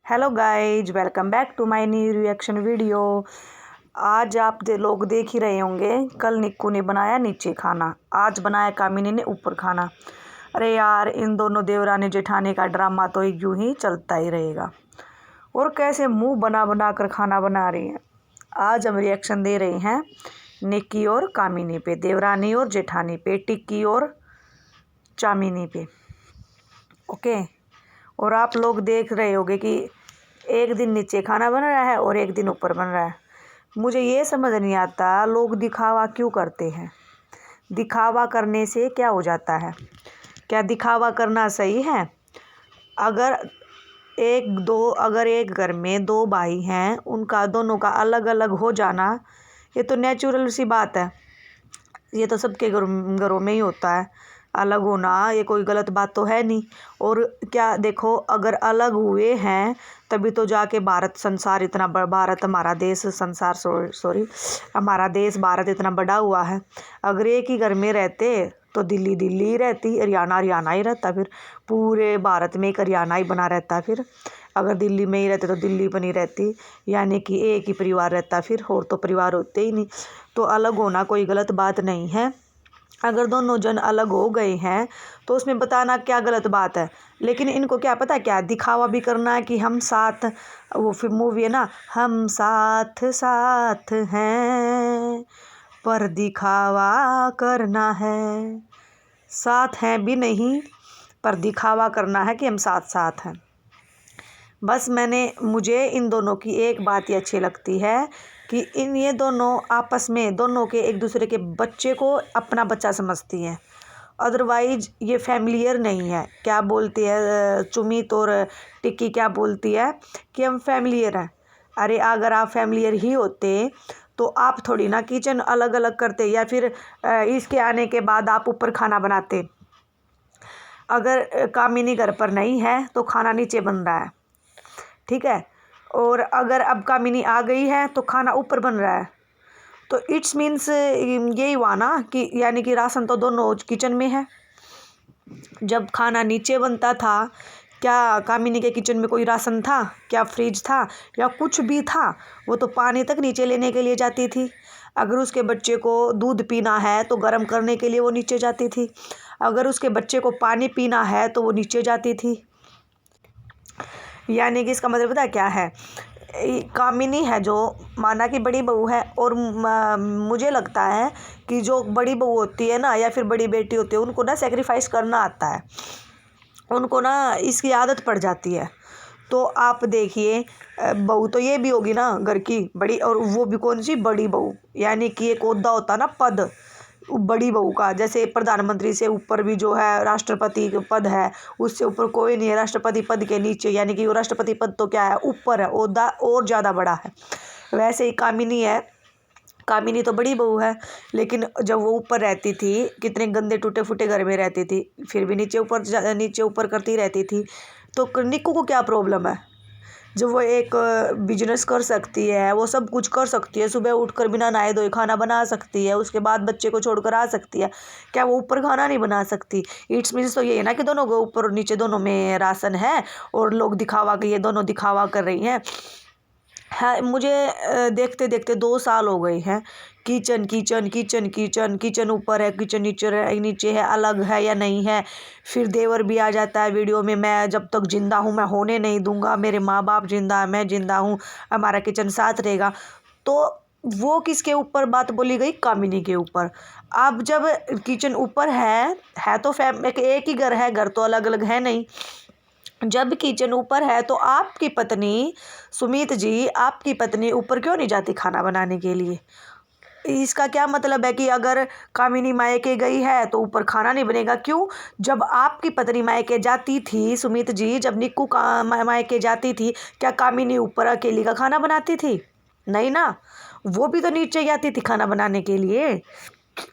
Hello guys, welcome back to my new reaction video. आज आप लोग देख ही रहे होंगे, कल निक्कू ने बनाया नीचे खाना, आज बनाया कामिनी ने ऊपर खाना। अरे यार, इन दोनों देवरानी जेठानी का ड्रामा तो यूं ही चलता ही रहेगा। और कैसे मुंह बना बना कर खाना बना रही हैं। आज हम रिएक्शन दे रहे हैं निक्की और कामिनी पे, देवरानी और जेठानी पे, टिक्की और चामिनी पे। ओके। और आप लोग देख रहे होंगे कि एक दिन नीचे खाना बन रहा है और एक दिन ऊपर बन रहा है। मुझे ये समझ नहीं आता लोग दिखावा क्यों करते हैं। दिखावा करने से क्या हो जाता है? क्या दिखावा करना सही है? अगर एक घर में दो भाई हैं, उनका दोनों का अलग अलग हो जाना ये तो नेचुरल सी बात है। ये तो सबके घरों में ही होता है। अलग होना ये कोई गलत बात तो है नहीं। और क्या देखो, अगर अलग हुए हैं तभी तो जाके भारत हमारा देश संसार सॉरी हमारा देश भारत इतना बड़ा हुआ है। अगर एक ही घर में रहते तो दिल्ली दिल्ली ही रहती, हरियाणा हरियाणा ही रहता, फिर पूरे भारत में एक हरियाणा ही बना रहता। फिर अगर दिल्ली में ही रहते तो दिल्ली बनी रहती, यानी कि एक ही परिवार रहता, फिर और तो परिवार होते ही नहीं। तो अलग होना कोई गलत बात नहीं है। अगर दोनों जन अलग हो गए हैं तो उसमें बताना क्या गलत बात है। लेकिन इनको क्या पता, क्या दिखावा भी करना है कि हम साथ, वो फिर मूवी है ना, हम साथ साथ हैं पर दिखावा करना है। साथ हैं भी नहीं पर दिखावा करना है कि हम साथ साथ हैं। बस मुझे इन दोनों की एक बात ही अच्छी लगती है कि ये दोनों आपस में, दोनों के एक दूसरे के बच्चे को अपना बच्चा समझती हैं। अदरवाइज ये फैमिलियर नहीं है। क्या बोलती है चुमित और टिक्की, क्या बोलती है कि हम फैमिलियर हैं। अरे अगर आप फैमिलियर ही होते तो आप थोड़ी ना किचन अलग अलग करते, या फिर इसके आने के बाद आप ऊपर खाना बनाते। अगर कामिनी घर पर नहीं है तो खाना नीचे बन रहा है, ठीक है। और अगर अब कामिनी आ गई है तो खाना ऊपर बन रहा है। तो इट्स मीन्स यही हुआ ना कि यानी कि राशन तो दोनों किचन में है। जब खाना नीचे बनता था, क्या कामिनी के किचन में कोई राशन था? क्या फ्रिज था या कुछ भी था? वो तो पानी तक नीचे लेने के लिए जाती थी। अगर उसके बच्चे को दूध पीना है तो गर्म करने के लिए वो नीचे जाती थी। अगर उसके बच्चे को पानी पीना है तो वो नीचे जाती थी। यानी कि इसका मतलब पता क्या है, कामिनी है जो माना कि बड़ी बहू है, और मुझे लगता है कि जो बड़ी बहू होती है ना, या फिर बड़ी बेटी होती है, उनको ना सेक्रीफाइस करना आता है, उनको ना इसकी आदत पड़ जाती है। तो आप देखिए, बहू तो ये भी होगी ना घर की बड़ी, और वो भी कौन सी बड़ी बहू, यानी कि एक ओहदा होता ना, पद बड़ी बहू का। जैसे प्रधानमंत्री से ऊपर भी जो है राष्ट्रपति पद है, उससे ऊपर कोई नहीं है। राष्ट्रपति पद के नीचे, यानी कि वो राष्ट्रपति पद तो क्या है, ऊपर है, ओहदा और ज़्यादा बड़ा है। वैसे ही कामिनी है। कामिनी तो बड़ी बहू है, लेकिन जब वो ऊपर रहती थी, कितने गंदे टूटे फूटे घर में रहती थी, फिर भी नीचे ऊपर करती रहती थी। तो निक्कू को क्या प्रॉब्लम है? जब वो एक बिजनेस कर सकती है, वो सब कुछ कर सकती है, सुबह उठकर बिना नहाए धोए खाना बना सकती है, उसके बाद बच्चे को छोड़कर आ सकती है, क्या वो ऊपर खाना नहीं बना सकती? इट्स मीन्स तो ये है ना कि दोनों को ऊपर और नीचे दोनों में राशन है, और लोग दिखावा के ये दोनों दिखावा कर रही हैं। हाँ, मुझे देखते देखते 2 साल हो गए हैं। Kitchen kitchen kitchen kitchen kitchen ऊपर है, किचन नीचे है, अलग है या नहीं है। फिर देवर भी आ जाता है वीडियो में, मैं जब तक जिंदा हूँ मैं होने नहीं दूंगा, मेरे माँ बाप जिंदा है, मैं जिंदा हूँ, हमारा किचन साथ रहेगा। तो वो किसके ऊपर बात बोली गई? कामिनी के ऊपर। अब जब किचन ऊपर है तो एक ही घर है, घर तो अलग अलग है नहीं। जब किचन ऊपर है तो आपकी पत्नी सुमित जी, आपकी पत्नी ऊपर क्यों नहीं जाती खाना बनाने के लिए? इसका क्या मतलब है कि अगर कामिनी मायके गई है तो ऊपर खाना नहीं बनेगा? क्यों? जब आपकी पत्नी मायके जाती थी सुमित जी, जब निक्कू का मायके जाती थी, क्या कामिनी ऊपर अकेली का खाना बनाती थी? नहीं ना, वो भी तो नीचे ही आती थी खाना बनाने के लिए।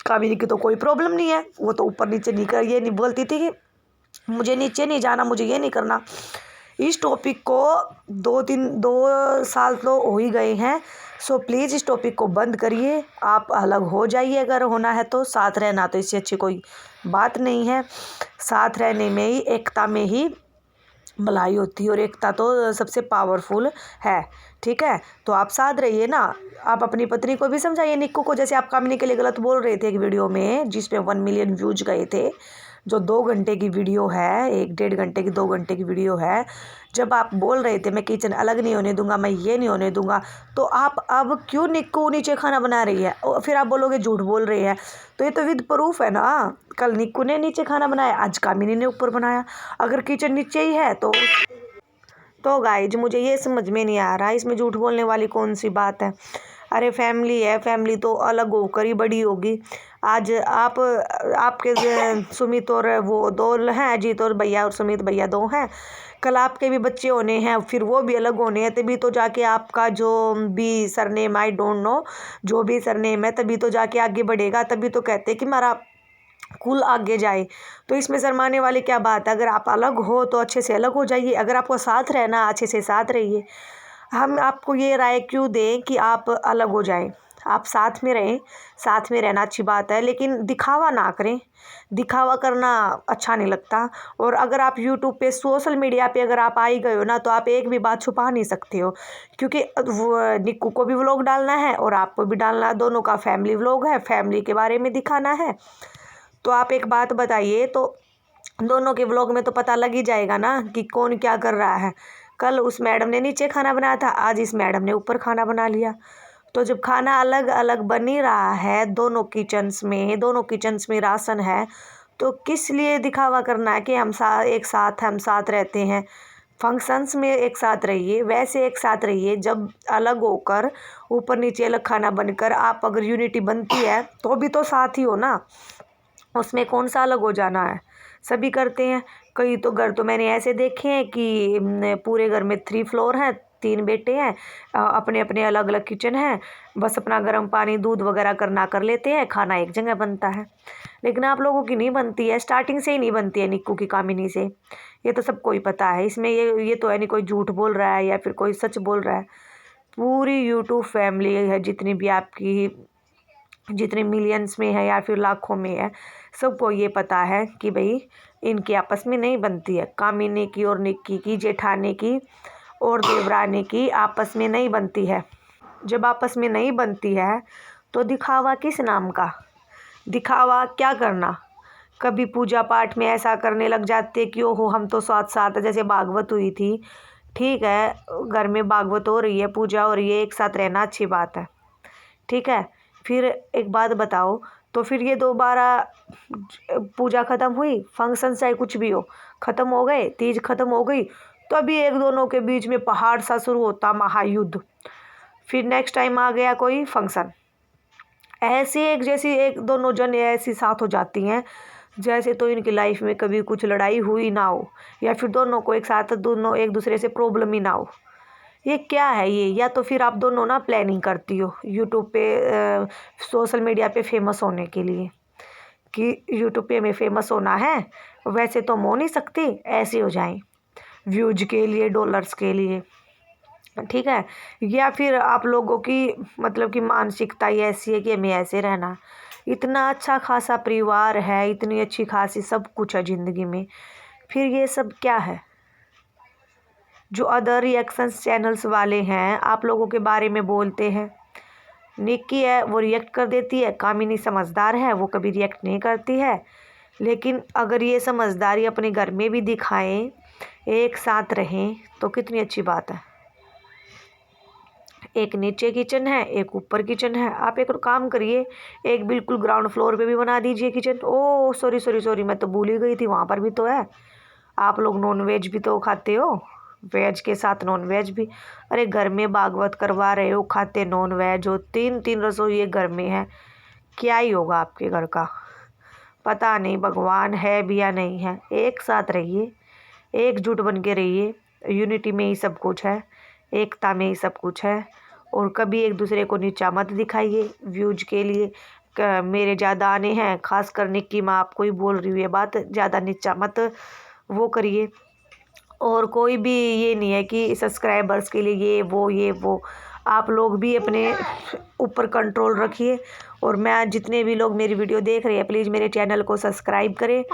कामिनी की तो कोई प्रॉब्लम नहीं है, वो तो ऊपर नीचे नहीं कर, ये नहीं बोलती थी कि मुझे नीचे नहीं जाना, मुझे ये नहीं करना। इस टॉपिक को 2 साल तो हो ही गए हैं। सो प्लीज़ इस टॉपिक को बंद करिए, आप अलग हो जाइए। अगर होना है तो साथ रहना, तो इससे अच्छी कोई बात नहीं है। साथ रहने में ही, एकता में ही भलाई होती है और एकता तो सबसे पावरफुल है। ठीक है, तो आप साथ रहिए ना। आप अपनी पत्नी को भी समझाइए, निक्कू को। जैसे आप कामिनी के लिए गलत बोल रहे थे एक वीडियो में जिसमें 1 मिलियन व्यूज गए थे, जो 2 घंटे की वीडियो है, 1-1.5 घंटे की 2 घंटे की वीडियो है। जब आप बोल रहे थे मैं किचन अलग नहीं होने दूंगा, मैं ये नहीं होने दूंगा, तो आप अब क्यों निक्कू नीचे खाना बना रही है और फिर आप बोलोगे झूठ बोल रही है? तो ये तो विद प्रूफ है ना। कल निक्कू ने नीचे खाना बनाया, आज कामिनी ने ऊपर बनाया। अगर किचन नीचे ही है तो गाइज मुझे ये समझ में नहीं आ रहा इसमें झूठ बोलने वाली कौन सी बात है। अरे फैमिली है, फैमिली तो अलग होकर ही बड़ी होगी। आज आपके सुमित और वो दो हैं, अजीत और भैया और सुमित भैया 2 हैं। कल आपके भी बच्चे होने हैं, फिर वो भी अलग होने हैं, तभी तो जाके आपका जो भी सरनेम, आई डोंट नो, जो भी सरनेम है, तभी तो जाके आगे बढ़ेगा। तभी तो कहते हैं कि हमारा कुल आगे जाए। तो इसमें शर्माने वाली क्या बात है? अगर आप अलग हो तो अच्छे से अलग हो जाइए, अगर आपको साथ रहना अच्छे से साथ रहिए। हम आपको ये राय क्यों दें कि आप अलग हो जाएं? आप साथ में रहें, साथ में रहना अच्छी बात है, लेकिन दिखावा ना करें। दिखावा करना अच्छा नहीं लगता। और अगर आप यूट्यूब पे, सोशल मीडिया पे अगर आप आ ही गए हो ना, तो आप एक भी बात छुपा नहीं सकते हो, क्योंकि निक्कू को भी व्लॉग डालना है और आपको भी डालना है। दोनों का फैमिली व्लॉग है, फैमिली के बारे में दिखाना है। तो आप एक बात बताइए, तो दोनों के व्लॉग में तो पता लग ही जाएगा ना कि कौन क्या कर रहा है। कल उस मैडम ने नीचे खाना बनाया था, आज इस मैडम ने ऊपर खाना बना लिया। तो जब खाना अलग अलग बन ही रहा है, दोनों किचन्स में राशन है, तो किस लिए दिखावा करना है कि हम एक साथ रहते हैं? फंक्शंस में एक साथ रहिए, वैसे एक साथ रहिए। जब अलग होकर ऊपर नीचे अलग खाना बनकर आप अगर यूनिटी बनती है तो भी तो साथ ही हो ना, उसमें कौन सा अलग हो जाना है? सभी करते हैं। कई तो घर तो मैंने ऐसे देखे हैं कि पूरे घर में 3 फ्लोर हैं, 3 बेटे हैं, अपने अपने अलग अलग किचन हैं, बस अपना गर्म पानी दूध वगैरह करना कर लेते हैं, खाना एक जगह बनता है। लेकिन आप लोगों की नहीं बनती है, स्टार्टिंग से ही नहीं बनती है निक्कू की, कामिनी से। ये तो सबको ही पता है। इसमें ये तो है नहीं कोई झूठ बोल रहा है या फिर कोई सच बोल रहा है। पूरी यूट्यूब फैमिली है, जितनी भी आपकी, जितने मिलियंस में है या फिर लाखों में है, सबको ये पता है कि भाई इनकी आपस में नहीं बनती है। कामिनी की और निक्की की, जेठानी की और देवरानी की आपस में नहीं बनती है। जब आपस में नहीं बनती है तो दिखावा किस नाम का? दिखावा क्या करना? कभी पूजा पाठ में ऐसा करने लग जाते कि ओहो हम तो साथ साथ, जैसे भागवत हुई थी। ठीक है, घर में भागवत हो रही है, पूजा हो रही है, एक साथ रहना अच्छी बात है। ठीक है, फिर एक बात बताओ, तो फिर ये दोबारा पूजा ख़त्म हुई, फंक्शन चाहे कुछ भी हो ख़त्म हो गए, तीज ख़त्म हो गई, तो अभी एक दोनों के बीच में पहाड़ सा शुरू होता, महायुद्ध। फिर नेक्स्ट टाइम आ गया कोई फंक्शन, ऐसे एक जैसी एक दोनों जन ऐसी साथ हो जाती हैं जैसे तो इनकी लाइफ में कभी कुछ लड़ाई हुई ना हो, या फिर दोनों को एक साथ, दोनों एक दूसरे से प्रॉब्लम ही ना हो। ये क्या है ये? या तो फिर आप दोनों ना प्लानिंग करती हो यूट्यूब पे, सोशल मीडिया पे फेमस होने के लिए, कि यूट्यूब पे हमें फेमस होना है, वैसे तो हम हो नहीं सकती, ऐसे हो जाएं व्यूज के लिए, डॉलर्स के लिए। ठीक है, या फिर आप लोगों की मतलब कि मानसिकता ही ऐसी है कि हमें ऐसे रहना है। इतना अच्छा खासा परिवार है, इतनी अच्छी खासी सब कुछ है ज़िंदगी में, फिर ये सब क्या है? जो अदर रिएक्शंस चैनल्स वाले हैं आप लोगों के बारे में बोलते हैं, निक्की है वो रिएक्ट कर देती है, कामिनी समझदार है वो कभी रिएक्ट नहीं करती है। लेकिन अगर ये समझदारी अपने घर में भी दिखाएं, एक साथ रहें, तो कितनी अच्छी बात है। एक नीचे किचन है, एक ऊपर किचन है। आप एक काम करिए, एक बिल्कुल ग्राउंड फ्लोर पे भी बना दीजिए किचन। ओह सॉरी, मैं तो भूल ही गई थी, वहाँ पर भी तो है। आप लोग नॉन वेज भी तो खाते हो, वेज के साथ नॉन वेज भी। अरे घर में भागवत करवा रहे हो, खाते नॉन वेज हो, 3 रसोई एक घर में है, क्या ही होगा आपके घर का? पता नहीं भगवान है भी या नहीं है। एक साथ रहिए, एकजुट बन के रहिए, यूनिटी में ही सब कुछ है, एकता में ही सब कुछ है। और कभी एक दूसरे को नीचा मत दिखाइए व्यूज के लिए। मेरे ज़्यादा आने हैं, खास कर निक्की, मैं आपको ही बोल रही हूँ ये बात, ज़्यादा नीचा मत वो करिए। और कोई भी ये नहीं है कि सब्सक्राइबर्स के लिए ये वो आप लोग भी अपने ऊपर कंट्रोल रखिए। और मैं जितने भी लोग मेरी वीडियो देख रहे हैं प्लीज़ मेरे चैनल को सब्सक्राइब करें,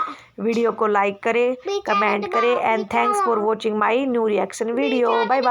वीडियो को लाइक करें, कमेंट करें and thanks for watching my new reaction video. Bye bye.